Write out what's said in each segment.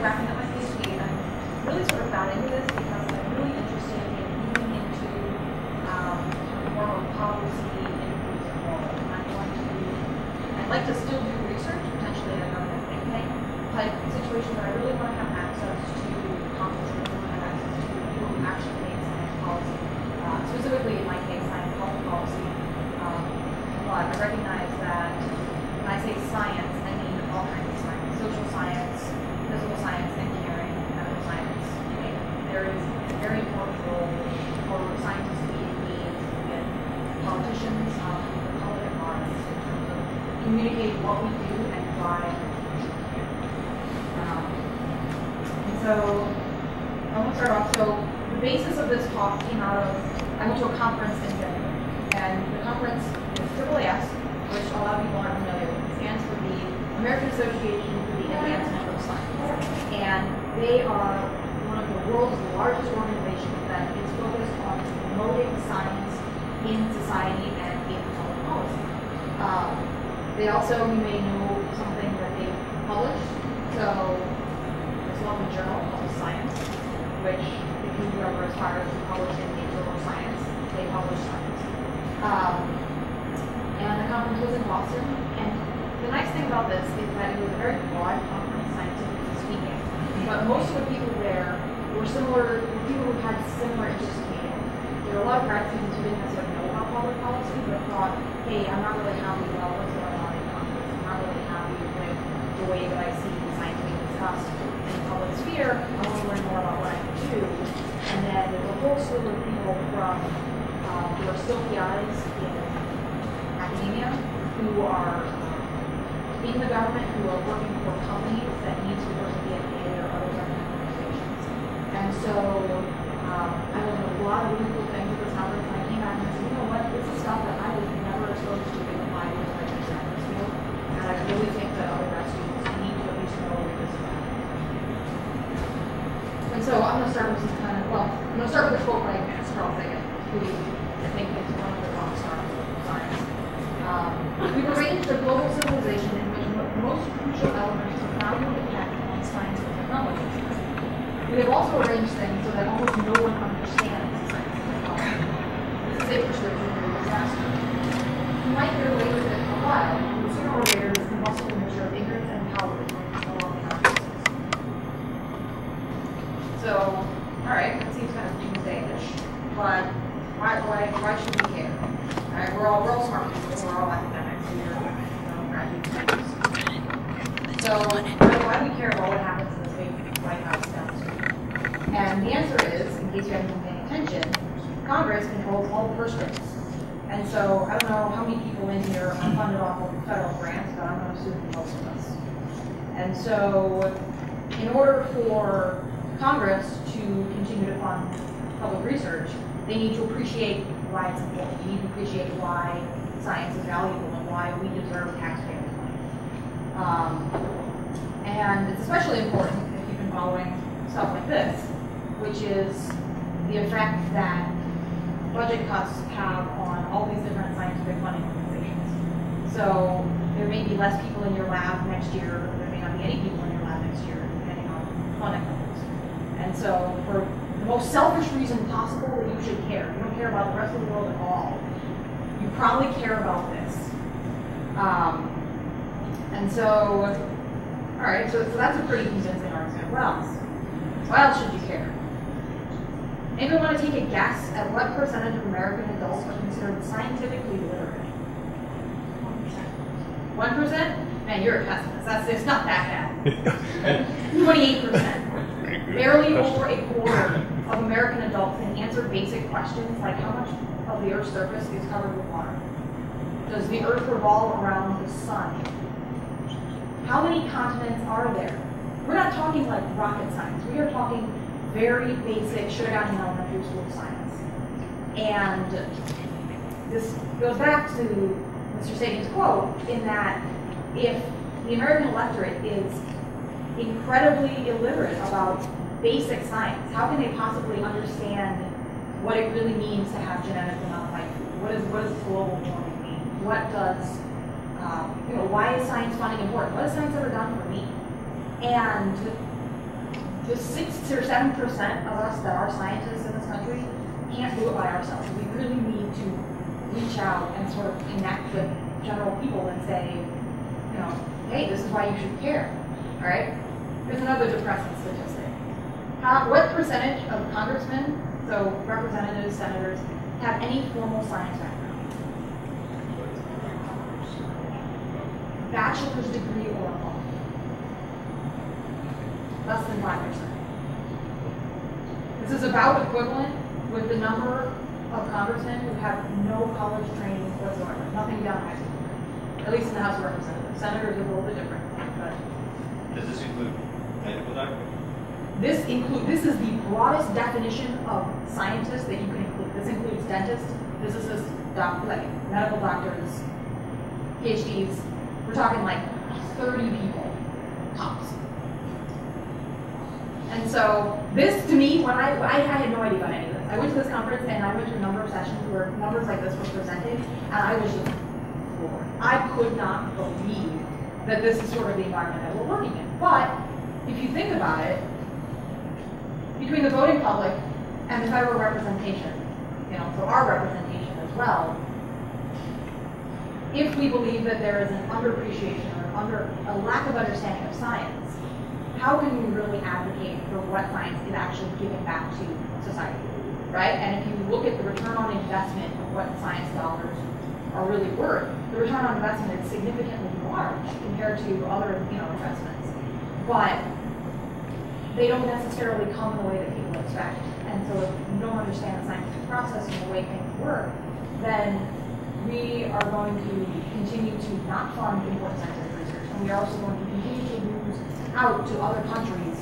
wrapping up my PhD, I'm really sort of got into this because I'm really interested in moving into more of a policy influence role. I'd like to still do research, potentially at a government think tank type situation, but I really want to have access to conferences, I want to have access to people who actually make science policy, specifically in my case, science health policy. But I recognize that when I say science, I mean all kinds of science: social science, physical science, engineering, medical science. There is a very important role for scientists to be engaged with politicians, the public at large, in terms of communicating what we do and why. And so I want to start off. So the basis of this talk came out of, I went to a conference in Denver, and the conference is AAAS, which a lot of people aren't familiar with. It stands for the American Association for the Advancement of Science. And they are one of the world's largest organizations that is focused on promoting science in society and in public policy. They also, you may know something that they published. So there's one journal called Science, which if you ever aspire to publish in Nature or Science, they publish Science. And the conference was in Boston. And the nice thing about this is that it was a very broad conference, scientifically speaking. But most of the people there were people who had similar interests to me. There were a lot of grad students who didn't necessarily know about public policy, but thought, hey, I'm not really happy about what's going on in Congress. I'm not really happy with the way that I see science being discussed in the public sphere. I want to learn more about what I can do. And then there's a whole slew of people from who are still PIs in academia, who are in the government, who are working for companies that need to work with the FDA or other government organizations. And so I learned a lot of really cool things at this conference, and I came back and I said, you know what, this is stuff that I was never exposed to in the 5 years that I did graduate school, and I really think that other grad students need to at least know what this is about. And so I'm going to start with some kind of, I'm going to start with a quote by Carl Sagan, who I think is one of the rock stars of science. We've arranged a global civilization in which the most crucial elements profoundly depend on science and technology. We have also arranged things so that almost no one understands science and technology. This is a prescription for disaster. You might get away with it for a while, but sooner or later this combustible mixture of ignorance and power is going to come along in our business. So, alright, that seems kind of doomsday-ish, but why should we care? Alright, we're all smart people, we're all academics, we're graduate students. So, why do we care about what happens in this big White House down the street? And the answer is, in case you haven't been paying attention, Congress controls all the purse strings. And so, I don't know how many people in here are funded off of federal grants, but I'm going to assume most of us. And so, in order for Congress to continue to fund public research, they need to appreciate why it's important. You need to appreciate why science is valuable and why we deserve taxpayers' money. And it's especially important if you've been following stuff like this, which is the effect that budget cuts have on all these different scientific funding organizations. So there may be less people in your lab next year, or there may not be any people in your lab next year, depending on funding levels. And so for the most selfish reason possible that you should care, you don't care about the rest of the world at all, you probably care about this. And so, all right, so that's a pretty convincing argument. What else? Why else should you care? Anyone want to take a guess at what percentage of American adults are considered scientifically literate? 1%? Man, you're a pessimist. It's not that bad. 28%. Barely over a quarter of American adults can answer basic questions like how much of the Earth's surface is covered with water? Does the Earth revolve around the sun? How many continents are there? We're not talking like rocket science. We are talking very basic, should have gotten in elementary school science. And this goes back to Mr. Sagan's quote in that if the American electorate is incredibly illiterate about basic science, how can they possibly understand what it really means to have genetically modified food? What does global warming mean? What does, why is science funding important? What has science ever done for me? And the 6 or 7% of us that are scientists in this country can't do it by ourselves. We really need to reach out and sort of connect with general people and say, you know, hey, this is why you should care. All right? Here's another depressing statistic. What percentage of congressmen, so representatives, senators, have any formal science background? Bachelor's degree or above. Less than 5%. This is about equivalent with the number of congressmen who have no college training whatsoever, nothing beyond high school, at least in the House of Representatives. Senators are a little bit different. But does this include medical doctors? This is the broadest definition of scientists that you can include. This includes dentists, physicists, medical doctors, PhDs. We're talking like 30 people, tops. And so this, to me, when I had no idea about any of this. I went to this conference and I went to a number of sessions where numbers like this were presented, and I was just floored. I could not believe that this is sort of the environment that we're working in. But if you think about it, between the voting public and the federal representation, you know, so our representation as well, if we believe that there is an underappreciation or a lack of understanding of science, how can we really advocate for what science is actually giving back to society, right? And if you look at the return on investment of what science dollars are really worth, the return on investment is significantly large compared to other, you know, investments. But they don't necessarily come in the way that people expect. And so if you don't understand the scientific process and the way things work, then we are going to continue to not fund important scientific research. And we are also going to continue to lose out to other countries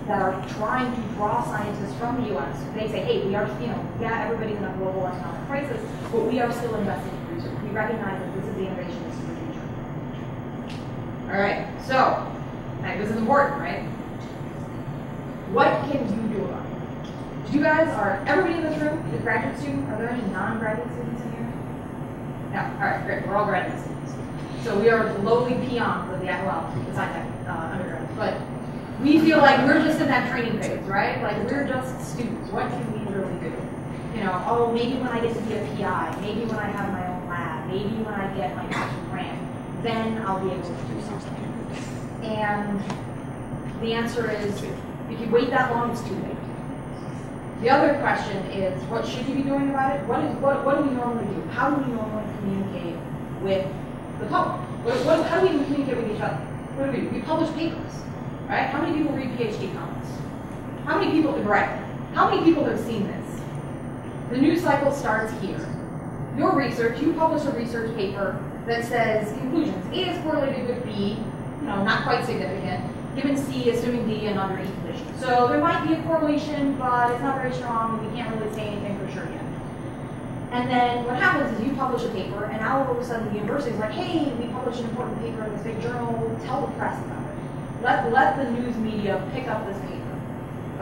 that are trying to draw scientists from the US. They say, hey, we are, you know, yeah, everybody's in a global economic crisis, but we are still investing in research. We recognize that this is the innovation, this is the future. All right, so, this is important, right? What can you do about it? You guys are, everybody in this room is a graduate student. Are there any non-graduate students in here? No, all right, great, we're all graduate students. So we are the lowly peons of the, well, besides undergrads, but we feel like we're just in that training phase, right? Like we're just students. What can we really do? You know, oh, maybe when I get to be a PI, maybe when I have my own lab, maybe when I get my national grant, then I'll be able to do something. And the answer is, if you wait that long, it's too late. The other question is, what should you be doing about it? What do we normally do? How do we normally communicate with the public? How do we even communicate with each other? What do? We publish papers, right? How many people read PhD comments? How many people have read it? How many people have seen this? The news cycle starts here. Your research, you publish a research paper that says conclusions. A is correlated with B, you know, not quite significant. Given C, assuming D and under E conditions. So there might be a correlation, but it's not very strong, and we can't really say anything for sure yet. And then what happens is you publish a paper, and now all of a sudden the university is like, hey, we published an important paper in this big journal, tell the press about it. Let the news media pick up this paper.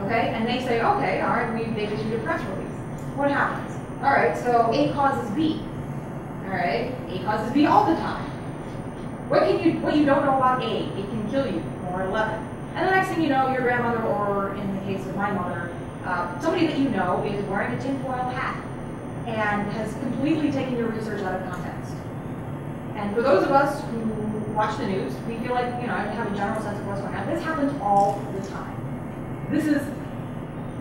Okay? And they say, okay, all right, they've issued a press release. What happens? All right, so A causes B. All right? A causes B all the time. What you don't know about A, it can kill you. Or 11. And the next thing you know, your grandmother, or in the case of my mother, somebody that you know is wearing a tinfoil hat and has completely taken your research out of context. And for those of us who watch the news, we feel like, you know, I have a general sense of what's going on. This happens all the time. This is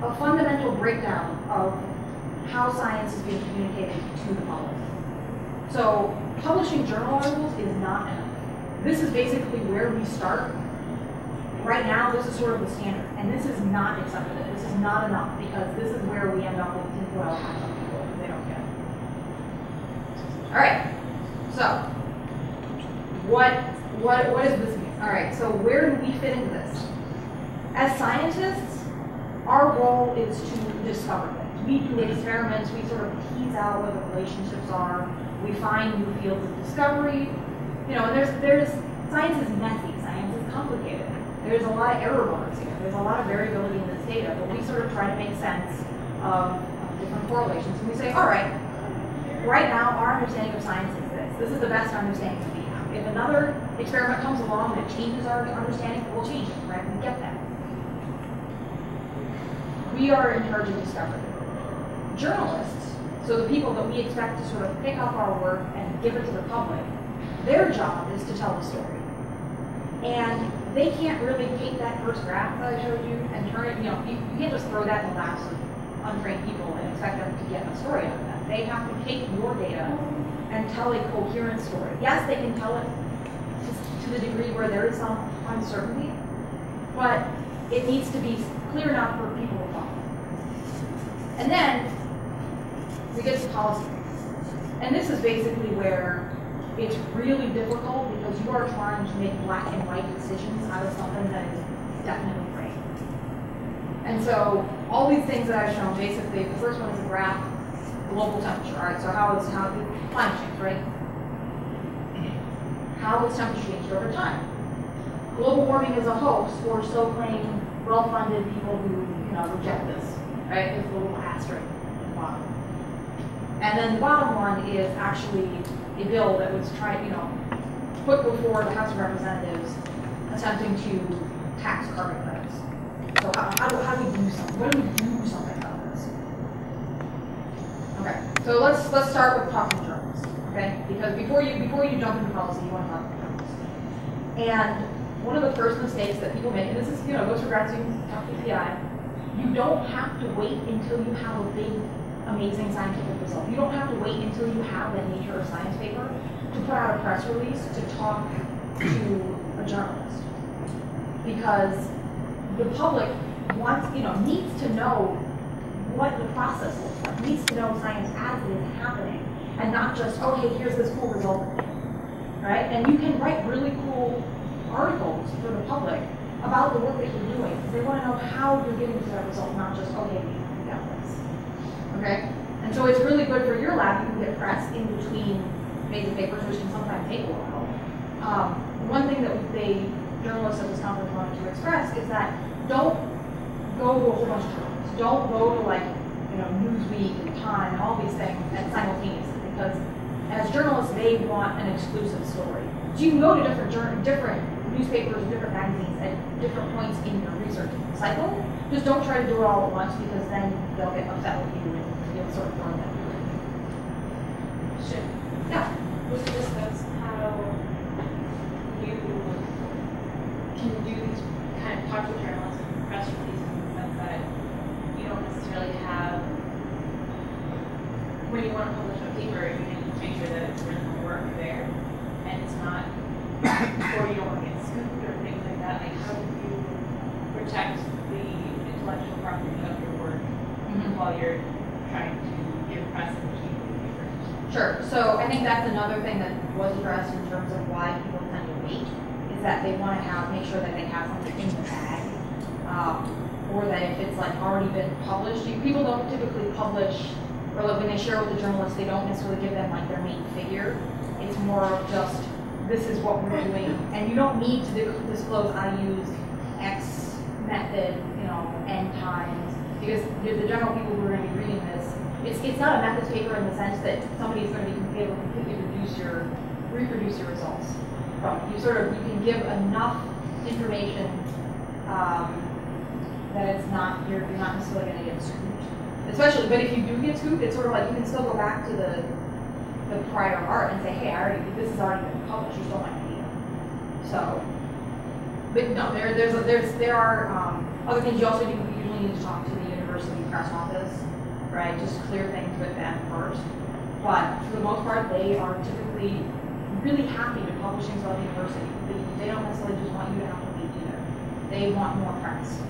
a fundamental breakdown of how science is being communicated to the public. So publishing journal articles is not enough. This is basically where we start. Right now, this is sort of the standard, and this is not acceptable. This is not enough, because this is where we end up with tinfoil hats on people if they don't get it. All right, so what does this mean? All right, so where do we fit into this? As scientists, our role is to discover things. We do experiments, we sort of tease out what the relationships are, we find new fields of discovery. You know, and there's science is messy, science is complicated. There's a lot of error bars here. There's a lot of variability in this data, but we sort of try to make sense of different correlations. And we say, all right now our understanding of science is this. This is the best understanding that we have. If another experiment comes along that changes our understanding, we'll change it, right? We get that. we are in charge of discovery. Journalists, so the people that we expect to sort of pick up our work and give it to the public, their job is to tell the story. And they can't really take that first graph that I showed you and turn it, you can't just throw that in the laps of untrained people and expect them to get a story out of that. They have to take your data and tell a coherent story. Yes, they can tell it to the degree where there is some uncertainty, but it needs to be clear enough for people to follow. And then we get to policy. And this is basically where it's really difficult because you are trying to make black and white decisions out of something that is definitely gray. And so all these things that I've shown, basically, the first one is a graph, global temperature. All right, so how climate change, right? How has temperature changed over time? Global warming is a hoax, or so claim well-funded people who reject this, right? There's a little asterisk at the bottom. And then the bottom one is actually a bill that was put before the House of Representatives attempting to tax carbon credits. So how do we do something? What do we do something about this? Okay, so let's start with talking to journalists, okay? Because before you jump into policy, you want to talk to journalists. And one of the first mistakes that people make, and this is goes for grad students, talk to PI, you don't have to wait until you have a big, amazing scientific result. You don't have to wait until you have a Nature or Science paper to put out a press release to talk to a journalist. Because the public needs to know what the process looks like, needs to know science as it is happening, and not just, oh, hey, here's this cool result, right? And you can write really cool articles for the public about the work that you're doing. They want to know how you're getting to that result, not just, oh, hey, we got this. Okay? And so it's really good for your lab. You can get press in between major papers, which can sometimes take a while. One thing that journalists at this conference wanted to express is that don't go to a whole bunch of journals. Don't go to Newsweek and Time and all these things simultaneously, because as journalists, they want an exclusive story. So you can go to different newspapers, different magazines at different points in your research cycle. Just don't try to do it all at once, because then they'll get upset with you and you'll sort of throw them. Sure. Yeah. We can discuss how you can do these kind of talk to journalists and press releases in the sense that you don't necessarily have, when you want to publish a paper, you need to make sure that it's original work there and it's not, or you don't want to get scooped or things like that. Like, how do you protect the intellectual property of your work while you're trying to give press and keep the papers? Sure. So I think that's another thing that was addressed in terms of why people tend to wait, is that they want to make sure that they have something in the bag, or that if it's already been published, people don't typically publish, or when they share with the journalists, they don't necessarily give them their main figure. It's more of just, this is what we're doing, and you don't need to disclose I used X method, N times, because the general people who are going to be reading this, it's not a methods paper in the sense that somebody is going to be able to completely reproduce your results from it. You can give enough information that you're not necessarily going to get scooped. Especially, but if you do get scooped, it's sort of you can still go back to the prior art and say, hey, this has already been published. You still might need it. So, but no, there are other things. You also usually need to talk to the university press office, right? Just clear things with them first. But for the most part, they are typically really happy to publish things about the university. They don't necessarily just want you to have to lead either. They want more press.